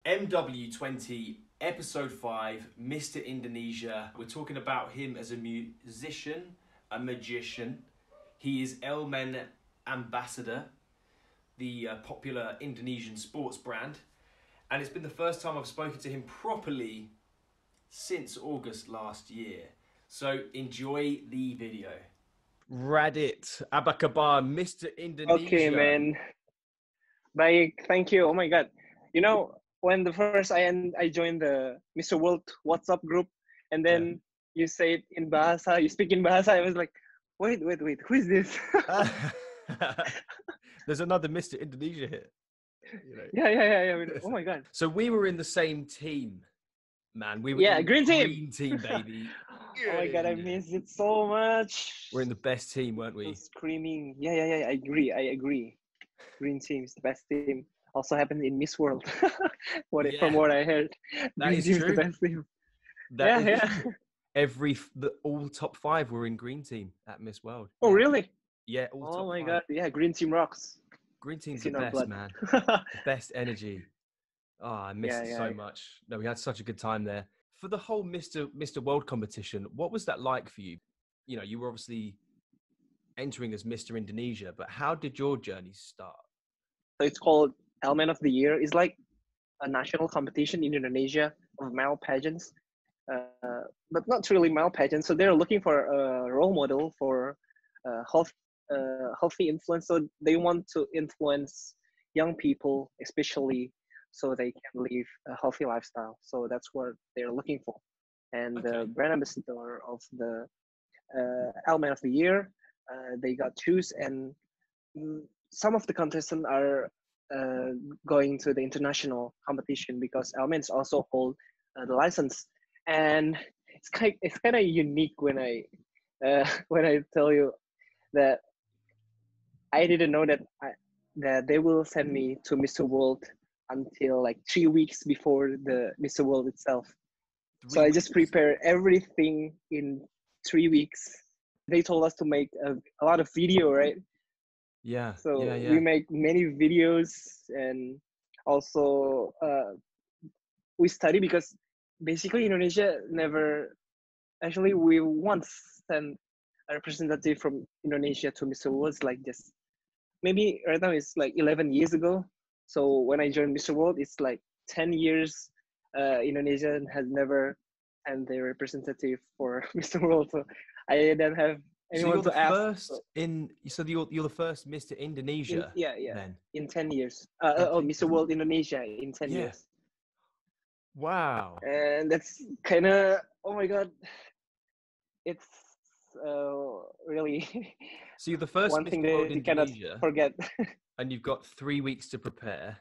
MW20, episode 5, Mr Indonesia. We're talking about him as a musician, a magician. He is Elmen Ambassador, the popular Indonesian sports brand. And it's been the first time I've spoken to him properly since August last year. So enjoy the video. Radit, apa kabar, Mr Indonesia? Okay, man. Baik, thank you. Oh my God. You know, when the first I joined the Mr. World WhatsApp group, and then you say it in Bahasa, you speak in Bahasa, I was like, wait, who is this? There's another Mr Indonesia here. You know. Yeah. Oh my God. So we were in the same team, man. We were in green team. Green team, baby. Oh my God, I miss it so much. We're in the best team, weren't we? So screaming. Yeah. I agree. Green team is the best team. Also happened in Miss World. From what I heard, that Green is team true. is the best team. All top 5 were in Green team at Miss World. Oh really? Yeah. All top oh my 5. God. Yeah, Green team rocks. Green team's It's the in our best, blood. man. The best energy. Oh, I missed it so much. No, we had such a good time there. For the whole Mr World competition, what was that like for you? You know, you were obviously entering as Mr Indonesia, but how did your journey start? So it's called Element of the Year. It's like a national competition in Indonesia of male pageants, but not really male pageants. So they're looking for a role model for healthy influence. So they want to influence young people, especially so they can live a healthy lifestyle. So that's what they're looking for. And the brand ambassador of the Element of the Year, they got choose, and some of the contestants are going to the international competition because Elements also hold the license. And it's kind of unique when I tell you that I didn't know that they will send me to Mr. World until like 3 weeks before the Mr. World itself. So I just prepare everything in 3 weeks. They told us to make a lot of video, right? Yeah. So we make many videos, and also we study because basically Indonesia never, actually we once sent a representative from Indonesia to Mr. World, like just maybe right now it's like 11 years ago. So when I joined Mr. World, it's like 10 years Indonesia has never sent their representative for Mr. World. So I didn't have anyone to ask. You're the first Mr Indonesia. Then. In 10 years. Mr. World Indonesia in 10 years. Wow. And that's kind of, oh my God, it's really so you're the first one Mr. thing World that you cannot forget. And you've got 3 weeks to prepare.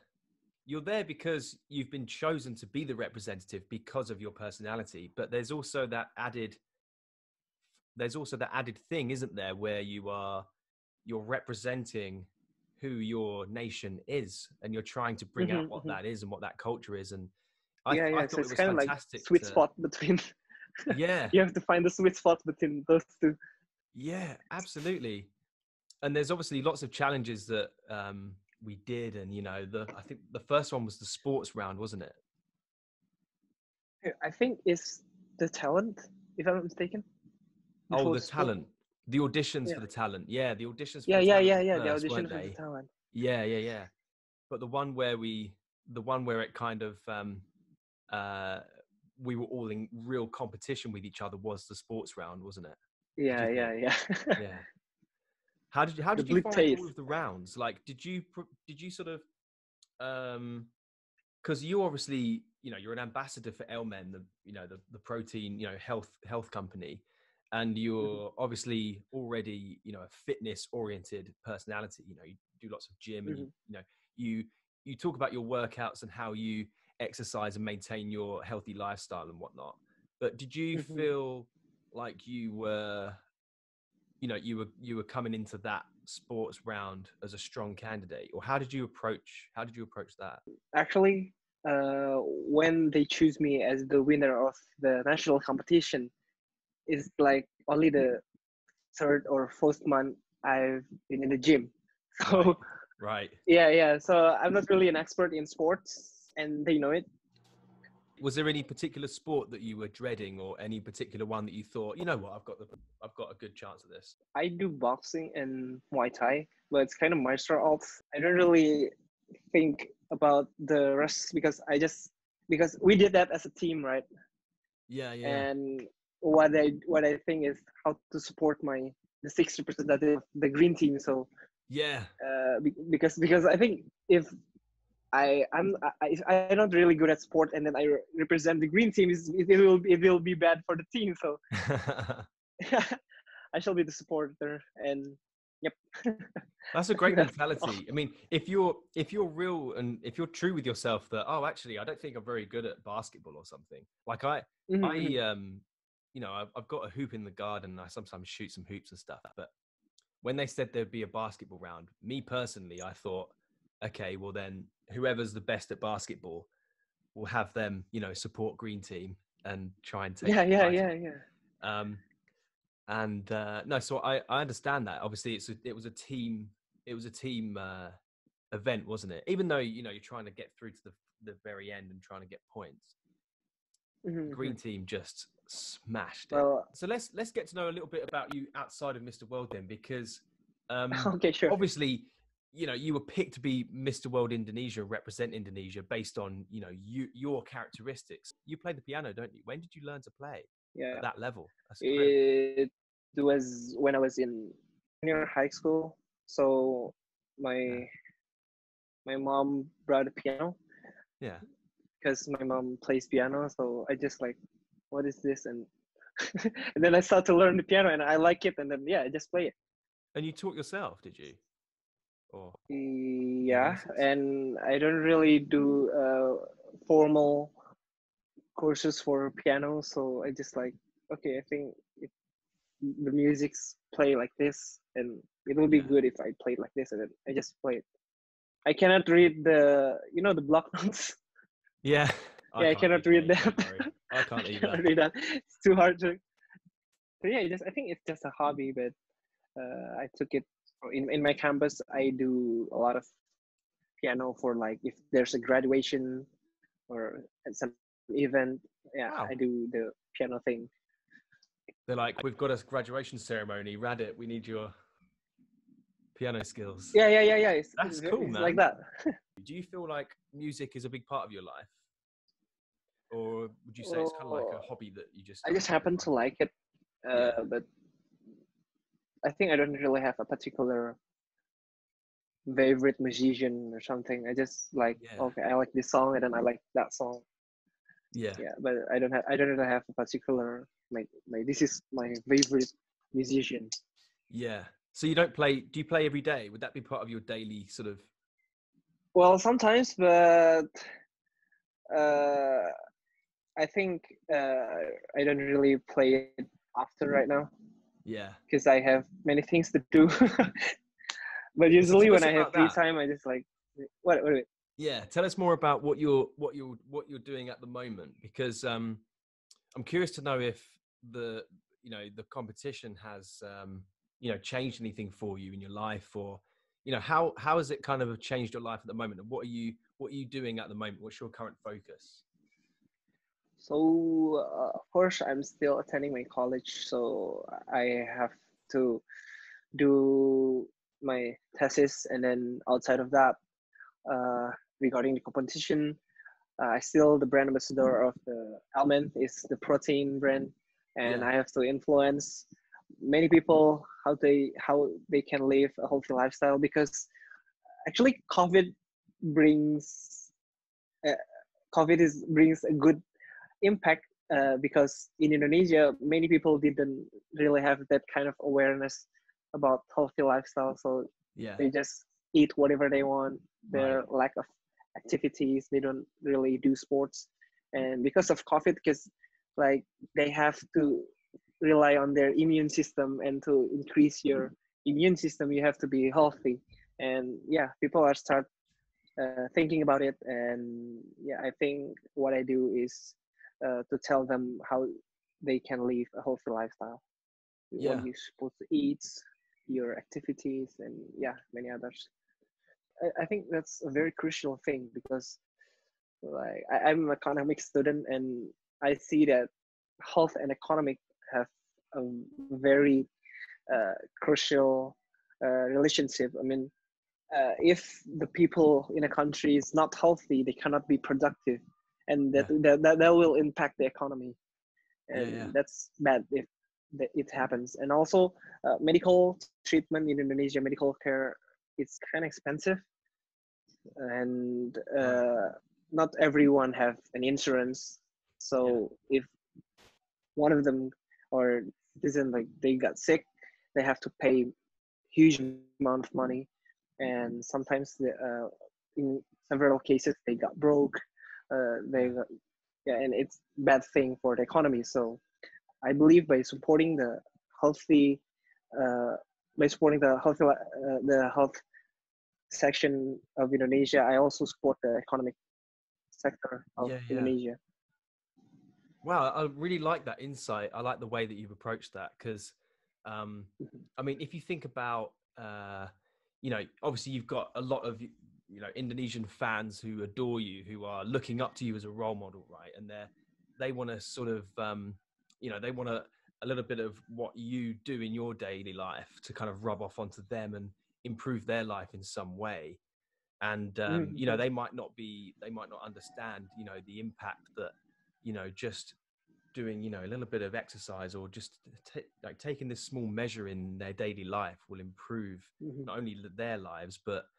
You're there because you've been chosen to be the representative because of your personality, but there's also that added thing, isn't there, where you're representing who your nation is, and you're trying to bring out what that is and what that culture is. And I thought so it's it was kind of fantastic. Like sweet spot between. You have to find the sweet spot between those two. Yeah, absolutely. And there's obviously lots of challenges that we did, and I think the first one was the sports round, wasn't it? I think it's the talent, if I'm not mistaken. The talent, the auditions for the talent. Yeah, the auditions. For the first, the audition for the talent. Yeah. But the one where it kind of we were all in real competition with each other was the sports round, wasn't it? Yeah. Yeah. How did you find all of the rounds? Like, did you sort of, because you obviously, you're an ambassador for Elmen, the protein, health company, and you're obviously already, a fitness oriented personality. You do lots of gym, and you talk about your workouts and how you exercise and maintain your healthy lifestyle and whatnot. But did you feel like you were coming into that sports round as a strong candidate, or how did you approach that? Actually, when they choose me as the winner of the national competition, it's like only the 3rd or 4th month I've been in the gym. So right. Yeah. So I'm not really an expert in sports, and they know it. Was there any particular sport that you were dreading, or any particular one that you thought, you know what, I've got a good chance of this? I do boxing and Muay Thai, but it's kind of martial arts. I don't really think about the rest because we did that as a team, right? Yeah. And what I think is how to support the six representative of the green team. So Yeah. Because I think if I'm not really good at sport, and then I represent the green team, it will be bad for the team. So I shall be the supporter, and yep. That's a great mentality. I mean, if you're real and if you're true with yourself that, oh, actually, I don't think I'm very good at basketball or something. Like you know, I've got a hoop in the garden. I sometimes shoot some hoops and stuff. But when they said there'd be a basketball round, me personally, I thought, okay, well then whoever's the best at basketball will have them, you know, support green team and try and take. Yeah. No, so I understand that. Obviously, it was a team event, wasn't it? Even though, you know, you're trying to get through to the very end and trying to get points. Mm-hmm. Green team just smashed it. Well, so let's get to know a little bit about you outside of Mr. World then, because okay, sure. obviously, you know, you were picked to be Mr. World Indonesia, represent Indonesia based on, you know, your characteristics. You play the piano, don't you? When did you learn to play at that level? That's it was when I was in junior high school. So my mom brought a piano. Yeah. Because my mom plays piano, so I just like, what is this? And and then I started to learn the piano, and I like it, and then I just play it. And you taught yourself, did you? Or yeah, and I don't really do formal courses for piano, so I just like, okay, I think if the music's play like this, and it will be good if I play it like this, and then I just play it. I cannot read the block notes. Yeah. I cannot read that. I can't either. Cannot read that. It's too hard to. So yeah, I think it's just a hobby, but I took it in my campus. I do a lot of piano for, like, if there's a graduation or some event. Yeah, wow. I do the piano thing. They're like, we've got a graduation ceremony. Radit, we need your piano skills. Yeah. That's cool, man. Like that. Do you feel like music is a big part of your life? Or would you say it's kind of like a hobby that you just... I just happen to like it. But I think I don't really have a particular favorite musician or something. I just like, okay, I like this song, and then I like that song. Yeah, but I don't really have a particular like this is my favorite musician. Yeah. So you don't play? Do you play every day? Would that be part of your daily sort of? Well, sometimes, but I think I don't really play it often right now. Yeah. Because I have many things to do. But usually when I have free time, I just like what? Yeah, tell us more about what you're doing at the moment, because I'm curious to know if the competition has changed anything for you in your life, or how has it kind of changed your life at the moment, and what are you doing at the moment? What's your current focus? So of course I'm still attending my college, so I have to do my thesis, and then outside of that, regarding the competition, I still the brand ambassador of the Almond, is the protein brand, and I have to influence many people how they can live a healthy lifestyle, because actually COVID brings a good impact, because in Indonesia many people didn't really have that kind of awareness about healthy lifestyle, so they just eat whatever they want. Their lack of activities, they don't really do sports, and because of COVID, because like they have to rely on their immune system, and to increase your immune system you have to be healthy, and people are start thinking about it. And I think what I do is to tell them how they can live a healthy lifestyle, what you're supposed to eat, your activities, and many others. I think that's a very crucial thing, because Like I'm an economics student, and I see that health and economic have a very crucial relationship. I mean, if the people in a country is not healthy, they cannot be productive, and Yeah. that will impact the economy, Yeah, and yeah. that's bad if it happens. And also, medical treatment in Indonesia, medical care, it's kind of expensive, and Right. not everyone have an insurance. Yeah. So if one of them or citizen like they got sick, they have to pay huge amount of money, and sometimes in several cases they got broke. They Yeah. got, yeah, and it's bad thing for the economy. So I believe by supporting the healthy, uh, the health section of Indonesia, I also support the economic sector of Yeah, yeah. Indonesia. Wow, I really like that insight. I like the way that you've approached that because, I mean, if you think about, you know, obviously you've got a lot of, you know, Indonesian fans who adore you, who are looking up to you as a role model, right? And they want to sort of, you know, they want a little bit of what you do in your daily life to kind of rub off onto them and improve their life in some way. And you know, Mhm. they might not understand, you know, the impact that, you know, just doing, you know, a little bit of exercise or just like taking this small measure in their daily life will improve Mhm. not only their lives but,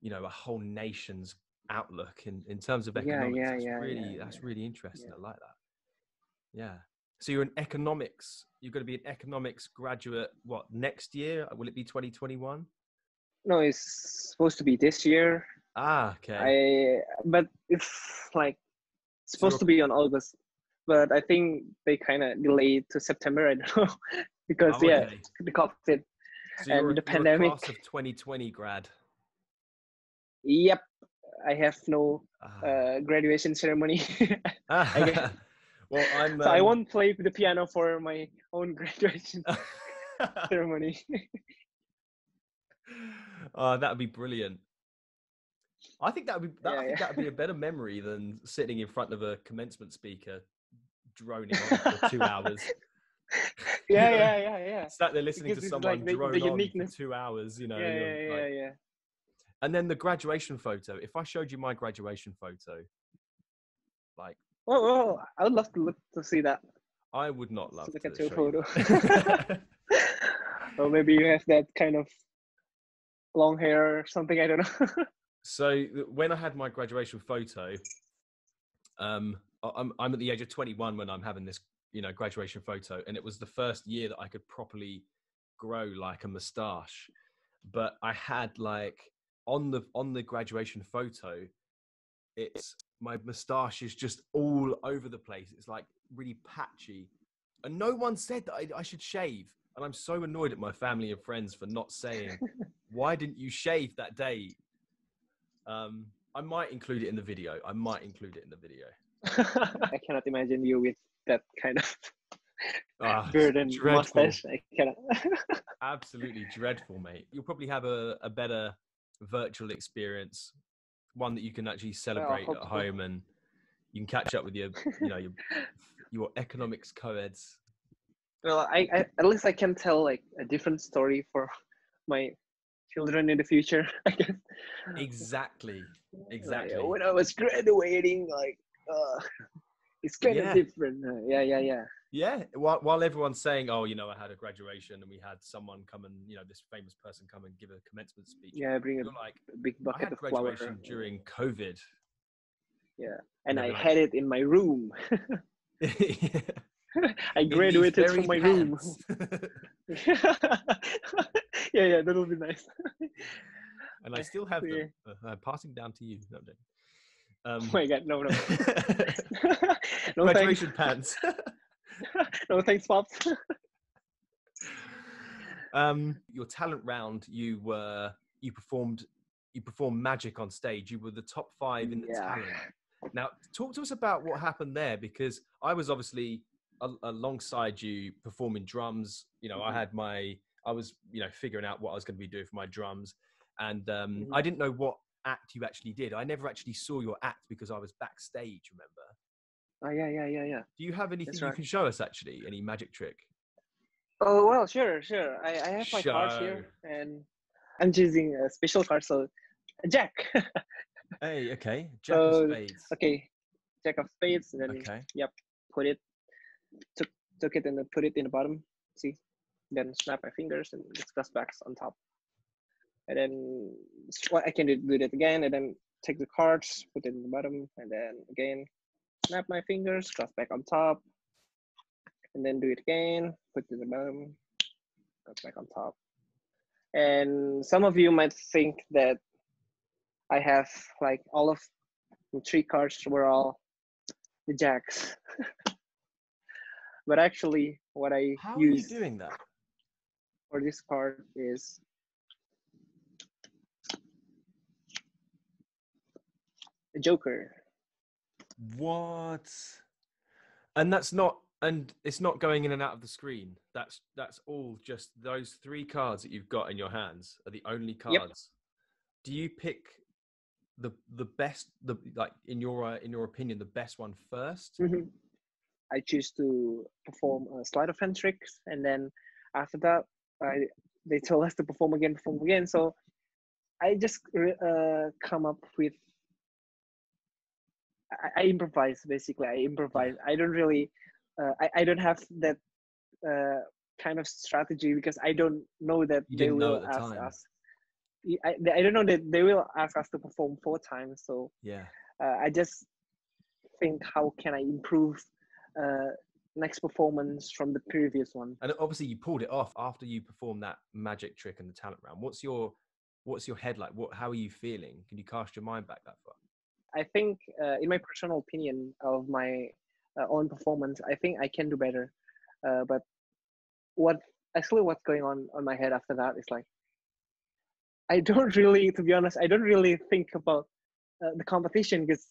you know, a whole nation's outlook in terms of Yeah, economics. yeah, yeah, yeah, That's really interesting. yeah. I like that. Yeah. So you're going to be an economics graduate what, next year? Will it be 2021? No, it's supposed to be this year. Ah, okay. But it's like So supposed to be on August, but I think they kind of delayed to September. I don't know because oh, yeah, okay. the COVID So and the you're a pandemic. class of 2020 grad. Yep, I have no Ah. graduation ceremony. I guess Well, so. I won't play the piano for my own graduation ceremony. Oh, that would be brilliant. Yeah, I think that would be a better memory than sitting in front of a commencement speaker droning on for 2 hours. You yeah, know, yeah, yeah, yeah. sat there listening to Because it's like someone the drone on for uniqueness. 2 hours, you know, Yeah, and you're yeah, yeah, like, yeah. and then the graduation photo. If I showed you my graduation photo, like, Oh, I would love to look to see that. I would not To love look to at your show you photo. that. Or maybe you have that kind of long hair or something. I don't know. So when I had my graduation photo, I'm at the age of 21 when I'm having this, you know, graduation photo, and it was the first year that I could properly grow like a moustache. But I had like on the graduation photo, it's my moustache is just all over the place. It's like really patchy, and no one said that I should shave. And I'm so annoyed at my family and friends for not saying, "Why didn't you shave that day?" I might include it in the video. I cannot imagine you with that kind of Ah, it's beard and dreadful. mustache. I cannot. Absolutely dreadful, mate. You'll probably have a better virtual experience, one that you can actually Well, I celebrate hope at so. home, and you can catch up with you know, your economics co-eds. Well, I at least I can tell like a different story for my children in the future. I guess. Exactly. Like Exactly. when I was graduating, like it's kind of Yeah. different. Yeah, yeah, yeah. Yeah. While everyone's saying, oh, you know, I had a graduation and we had someone come and, you know, this famous person come and give a commencement speech. Yeah, I bring You're like, a big I bucket had of flour. graduation during COVID. Yeah, And and they'll I be like, had it in my room. I in these graduated from very my room. pants. Yeah, yeah, that'll be nice. And I still have Yeah. them. I'm passing down to you. No, I'm joking. Oh my god, no, no. No thanks. Graduation pants. No thanks, pops. Your talent round, you performed magic on stage. You were the top 5 in the Yeah. talent. Now, talk to us about what happened there, because I was obviously alongside you performing drums. You know, I was, you know, figuring out what I was going to be doing for my drums, and I didn't know what act you actually did. I never actually saw your act because I was backstage, remember? Oh, yeah. Do you have anything That's you right. can show us, actually? Any magic trick? Oh, well, sure. I have my cards Show. here, and I'm choosing a special card, so a jack. Hey, okay. Jack of So, spades. okay, jack of spades, and then, Okay. yep, put it, took it and then put it in the bottom, see? Then snap my fingers and discuss backs on top. And then I can do that again, and then take the cards, put it in the bottom, and then again, snap my fingers, cross back on top, and then do it again, put it in the bottom, cross back on top. And some of you might think that I have like all of the 3 cards were all the jacks. But actually what I How use are you doing that? for this card is a joker. What? And that's not, and it's not going in and out of the screen. That's all just those 3 cards that you've got in your hands are the only cards. Yep. Do you pick the best, the like in your opinion, the best one first? Mm-hmm. I choose to perform a sleight of hand tricks, and then after that, they told us to perform again. So I just come up with. I improvise basically. I improvise. Yeah. I don't really. I don't have that kind of strategy because I don't know that You they didn't know will at the ask time. us. I don't know that they will ask us to perform 4 times. So Yeah. I just think, how can I improve next performance from the previous one? And obviously you pulled it off after you performed that magic trick in the talent round. What's your head like? How are you feeling? Can you cast your mind back that far? I think, in my personal opinion of my own performance, I think I can do better. But what's going on my head after that is like, I don't really, to be honest, I don't really think about the competition because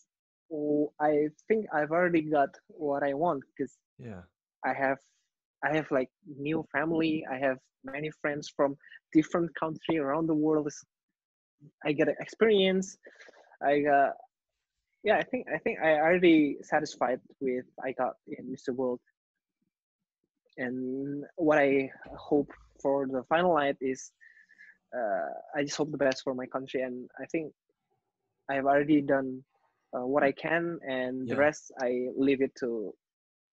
I think I've already got what I want because Yeah. I have like new family. I have many friends from different country around the world. I get experience. I think I already satisfied with I got in Mr. World. And what I hope for the final night is, I just hope the best for my country, and I think I have already done what I can, and the rest I leave it to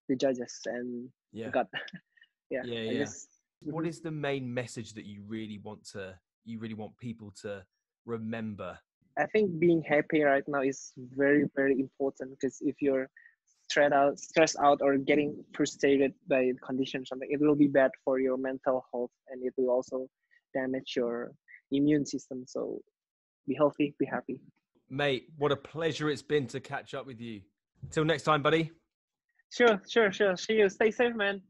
the judges and God. Yeah. I just, what is the main message that you really want people to remember? I think being happy right now is very, very important because if you're stressed out or getting frustrated by the condition or something, it will be bad for your mental health, and it will also damage your immune system. So be healthy, be happy. Mate, what a pleasure it's been to catch up with you. Till next time, buddy. Sure. See you. Stay safe, man.